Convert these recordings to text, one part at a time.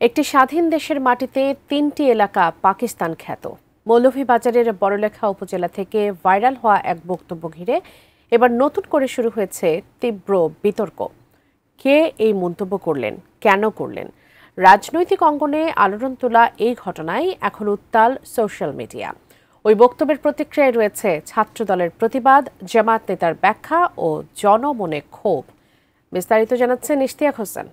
একটি স্বাধীন দেশের মাটিতে ৩টি এলাকা পাকিস্তান খ্যাত। মৌলভীবাজারের বড়লেখা উপজেলা থেকে ভাইরাল হওয়া এক বক্তব্য ঘিরে এবার নতুন করে শুরু হয়েছে তীব্র বিতর্ক। কে এই মন্তব্য করলেন, কেন করলেন? রাজনৈতিক অঙ্গনে আলোড়ন তোলা এই ঘটনায় এখন উত্তাল সোশ্যাল মিডিয়া। ওই বক্তব্যের প্রতিক্রিয়ায় রয়েছে ছাত্রদলের প্রতিবাদ, জামায়াত নেতার ব্যাখ্যা ও জনমনে ক্ষোভ। বিস্তারিত জানাচ্ছেন ইশতিয়াক হোসেন।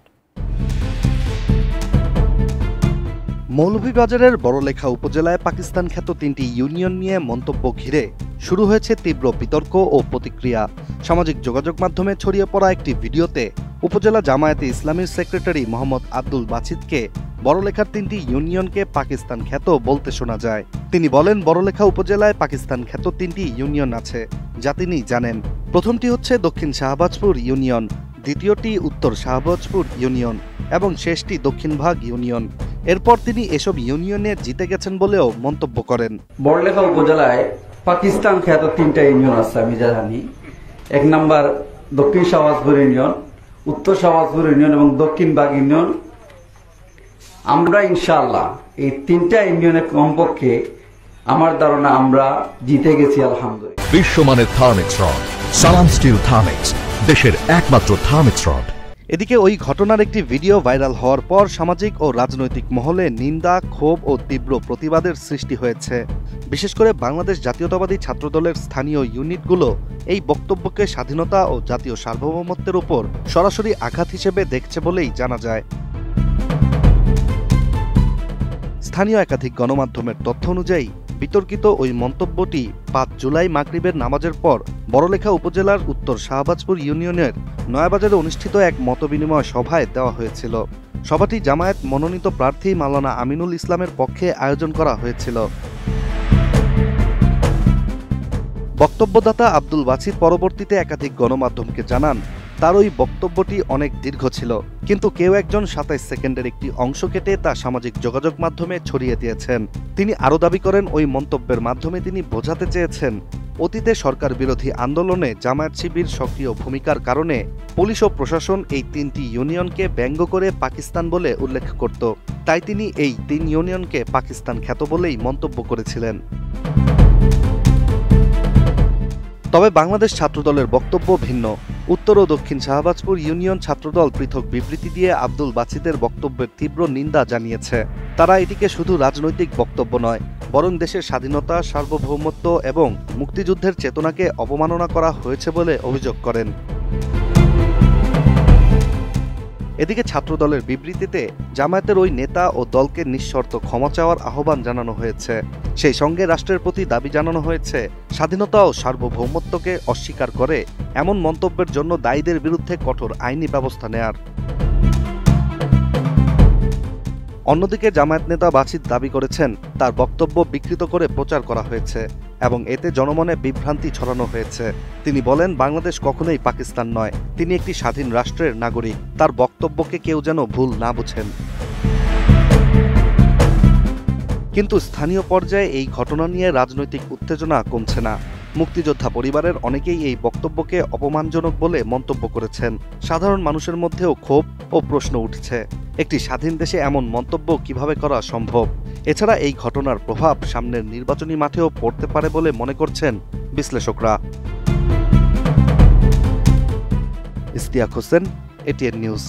মৌলভীবাজারের বড়লেখা উপজেলায় পাকিস্তান খ্যাত ৩টি ইউনিয়ন নিয়ে মন্তব্য ঘিরে শুরু হয়েছে তীব্র বিতর্ক ও প্রতিক্রিয়া। সামাজিক যোগাযোগ মাধ্যমে ছড়িয়ে পড়া একটি ভিডিওতে উপজেলা জামায়াতে ইসলামীর সেক্রেটারি মোহাম্মদ আব্দুল বাছিদকে বড়লেখার ৩টি ইউনিয়নকে পাকিস্তান খ্যাত বলতে শোনা যায়। তিনি বলেন, বড়লেখা উপজেলায় পাকিস্তান খ্যাত ৩টি ইউনিয়ন আছে যা তিনি জানেন। প্রথমটি হচ্ছে দক্ষিণ শাহবাজপুর ইউনিয়ন, দ্বিতীয়টি উত্তর শাহবাজপুর ইউনিয়ন এবং শেষটি দক্ষিণভাগ ইউনিয়ন। এরপর তিনি এসব ইউনিয়নে জিতে গেছেন বলেও মন্তব্য করেন। বড়লেখা উপজেলায় পাকিস্তান খ্যাত ৩টা ইউনিয়ন আছে আমি যা জানি। ১ নম্বর দক্ষিণ শাহবাজপুর ইউনিয়ন, উত্তর শাহবাজপুর ইউনিয়ন এবং দক্ষিণভাগ ইউনিয়ন। আমরা ইনশাআল্লাহ এই ৩টা ইউনিয়নের কমপক্ষে আমার ধারণা আমরা জিতে গেছি আলহামদুলিল্লাহ। বিশ্বমানের থার্মিক্স রড, সালাম স্টিল থার্মিক্স, দেশের একমাত্র থার্মিক্স রড। এদিকে ওই ঘটনার একটি ভিডিও ভাইরাল হওয়ার পর সামাজিক ও রাজনৈতিক মহলে নিন্দা, ক্ষোভ ও তীব্র প্রতিবাদের সৃষ্টি হয়েছে। বিশেষ করে বাংলাদেশ জাতীয়তাবাদী ছাত্রদলের স্থানীয় ইউনিটগুলো এই বক্তব্যকে স্বাধীনতা ও জাতীয় সার্বভৌমত্বের উপর সরাসরি আঘাত হিসেবে দেখছে বলেই জানা যায়। স্থানীয় একাধিক গণমাধ্যমের তথ্য অনুযায়ী বিতর্কিত ওই মন্তব্যটি ৫ জুলাই মাগরিবের নামাজের পর বড়লেখা উপজেলার উত্তর শাহবাজপুর ইউনিয়নের নয়াবাজারে অনুষ্ঠিত এক মতবিনিময় সভায় দেওয়া হয়েছিল। সভাটি জামায়াত মনোনীত প্রার্থী মাওলানা আমিনুল ইসলামের পক্ষে আয়োজন করা হয়েছিল। বক্তব্যদাতা আব্দুল বাছিদ পরবর্তীতে একাধিক গণমাধ্যমকে জানান, তার ওই বক্তব্যটি অনেক দীর্ঘ ছিল, কিন্তু কেউ একজন ২৭ সেকেন্ডের একটি অংশ কেটে তা সামাজিক যোগাযোগ মাধ্যমে ছড়িয়ে দিয়েছেন। তিনি আরও দাবি করেন, ওই মন্তব্যের মাধ্যমে তিনি বোঝাতে চেয়েছেন অতীতে সরকার বিরোধী আন্দোলনে জামায়াত শিবির সক্রিয় ভূমিকার কারণে পুলিশ ও প্রশাসন এই ৩টি ইউনিয়নকে ব্যঙ্গ করে পাকিস্তান বলে উল্লেখ করত। তাই তিনি এই ৩ ইউনিয়নকে পাকিস্তান খ্যাত বলেই মন্তব্য করেছিলেন। তবে বাংলাদেশ ছাত্রদলের বক্তব্য ভিন্ন। উত্তর ও দক্ষিণ শাহবাজপুর ইউনিয়ন ছাত্রদল পৃথক বিবৃতি দিয়ে আব্দুল বাছিদের বক্তব্যের তীব্র নিন্দা জানিয়েছে। তারা এটিকে শুধু রাজনৈতিক বক্তব্য নয়, বরং দেশের স্বাধীনতা, সার্বভৌমত্ব এবং মুক্তিযুদ্ধের চেতনাকে অবমাননা করা হয়েছে বলে অভিযোগ করেন। এদিকে ছাত্রদলের বিবৃতিতে জামায়াতের ওই নেতা ও দলকে নিঃশর্ত ক্ষমা চাওয়ার আহ্বান জানানো হয়েছে। সেই সঙ্গে রাষ্ট্রের প্রতি দাবি জানানো হয়েছে স্বাধীনতা ও সার্বভৌমত্বকে অস্বীকার করে এমন মন্তব্যের জন্য দায়ীদের বিরুদ্ধে কঠোর আইনি ব্যবস্থা নেয়ার। অন্যদিকে জামায়াত নেতা বাছিদ দাবি করেছেন, তার বক্তব্য বিকৃত করে প্রচার করা হয়েছে এবং এতে জনমনে বিভ্রান্তি ছড়ানো হয়েছে। তিনি বলেন, বাংলাদেশ কখনোই পাকিস্তান নয়, তিনি একটি স্বাধীন রাষ্ট্রের নাগরিক। তার বক্তব্যকে কেউ যেন ভুল না বুঝেন। কিন্তু স্থানীয় পর্যায়ে এই ঘটনা নিয়ে রাজনৈতিক উত্তেজনা কমছে না। মুক্তিযোদ্ধা পরিবারের অনেকেই এই বক্তব্যকে অপমানজনক বলে মন্তব্য করেছেন। সাধারণ মানুষের মধ্যেও ক্ষোভ ও প্রশ্ন উঠছে, একটি স্বাধীন দেশে এমন মন্তব্য কিভাবে করা সম্ভব? এছাড়া এই ঘটনার প্রভাব সামনের নির্বাচনী মাঠেও পড়তে পারে বলে মনে করছেন বিশ্লেষকরা। Ishtiaq Hossain, ATN news.